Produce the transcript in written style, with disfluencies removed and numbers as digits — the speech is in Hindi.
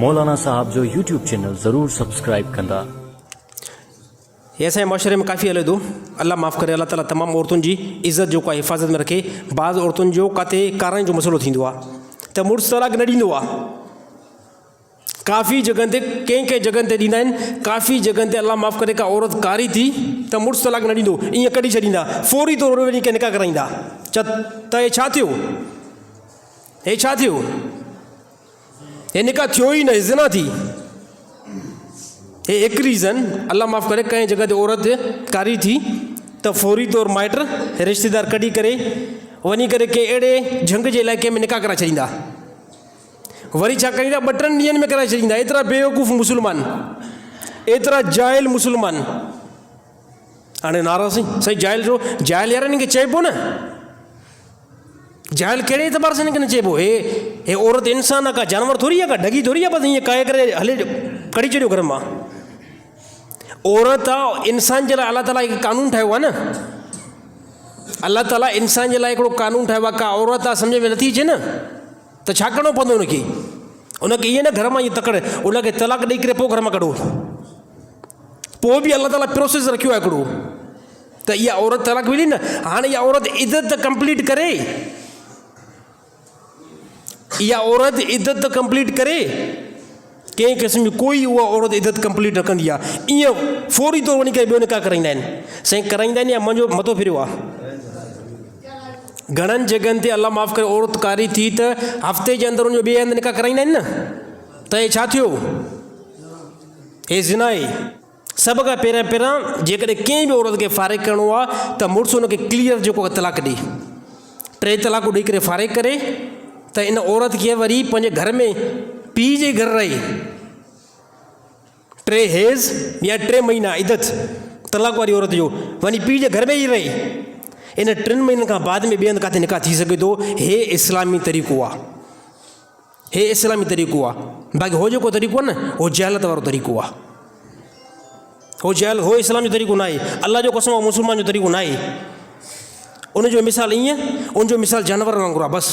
मौलाना साहब जो यूट्यूब चैनल ज़रूर सब्सक्राइब कंदा। ऐसे माशरे में काफ़ी हले थो। अल्लाह माफ़ करे, अल्लाह ताला तमाम औरतुन जी इज़्ज़त जो का हिफ़ाज़त में रखे। बाज़ औरतुन जो काथे कारण जो मसलो थींदो आहे त मुड़ुस तलाक न ॾींदो आहे। काफ़ी जगह ते कंहिं जगह ते ॾींदा आहिनि, काफ़ी जगह ते अल्लाह माफ़ करे का औरत कारी थी त मुड़ुस तलाक न ॾींदो, ईअं कढी छॾींदा, फौरी तौर वञी के निकाह कराईंदा। त हे छा थियो? हे छा थियो? हे निकाह थियो ई न, ज़िना थी। हे एक रीज़न अल्लाह माफ़ करे कंहिं जगह ते औरत कारी थी त फौरी तौर माइट रिश्तेदार कढी करे वञी करे के अहिड़े झंग जे इलाइक़े में निकाह कराए छॾींदा। वरी छा करींदा, 2-3 ॾींहंनि में कराए छॾींदा। एतिरा बेवकूफ़ मुस्लमान, एतिरा जाइल मुस्लमान। हाणे नाराज़ सही जाइल जो जाइल यार इनखे चइबो न, जाइल कहिड़े एतबार सां इनखे न चइबो। हे औरत इंसान आहे, का जानवर थोरी आहे, का ढगी थोरी आहे, बसि ईअं काए करे हले कढी छॾियो घर मां। औरत आहे, इंसान जे लाइ अलाह ताला हिकु कानून ठाहियो आहे न। अल्लाह ताला इंसान जे लाइ हिकिड़ो कानून ठाहियो आहे। का औरत आहे सम्झ में नथी अचे न त छा करिणो पवंदो उनखे? उनखे ईअं न घर मां ईअं तकड़ि, उनखे तलाक ॾेई करे पोइ घर मां कढो। पोइ बि अल्लाह ताला प्रोसेस रखियो आहे हिकिड़ो त इहा औरत तलाक मिली न। हाणे इहा औरत इद्दत त कंप्लीट करे, इहा औरत इद्दत त कंप्लीट करे। कंहिं क़िस्म जी कोई उहा औरत इद्दत कंप्लीट न कंदी आहे। ईअं फौरी तौर वञी करे ॿियो निकाह कराईंदा आहिनि। साईं कराईंदा आहिनि या मुंहिंजो मथो फिरियो आहे। घणनि जगहनि ते अल्लाह माफ़ करे औरत कारी थी त हफ़्ते जे अंदरि उनजो ॿिए हंधि निकाह कराईंदा आहिनि न। त हे छा थियो? हे ज़िना आहे। सभ खां पहिरियां जेकॾहिं कंहिं बि औरत खे फारिग करिणो आहे त मुड़ुसु हुनखे क्लियर जेको तलाक ॾे, 3 तलाकूं ॾेई करे फारिग करे त इन औरत खे वरी पंहिंजे घर में पीउ जे घर रहे 3 हेज़ या 3 महीना इद्दत तलाक वारी औरत जो वञी पीउ जे घर में ई रहे। इन 3 महीननि खां बाद में ॿिए हंधि किथे निकाह थी सघे थो। हे इस्लामी तरीक़ो आहे, हे इस्लामी तरीक़ो आहे। बाक़ी हो जेको तरीक़ो आहे न, हो जहालत वारो तरीक़ो आहे। हो इस्लामी तरीक़ो न आहे। अल्लाह जो कसम मुस्लमान जो तरीक़ो न आहे। उनजो मिसाल ईअं, उनजो मिसाल जानवर वांगुरु आहे बसि।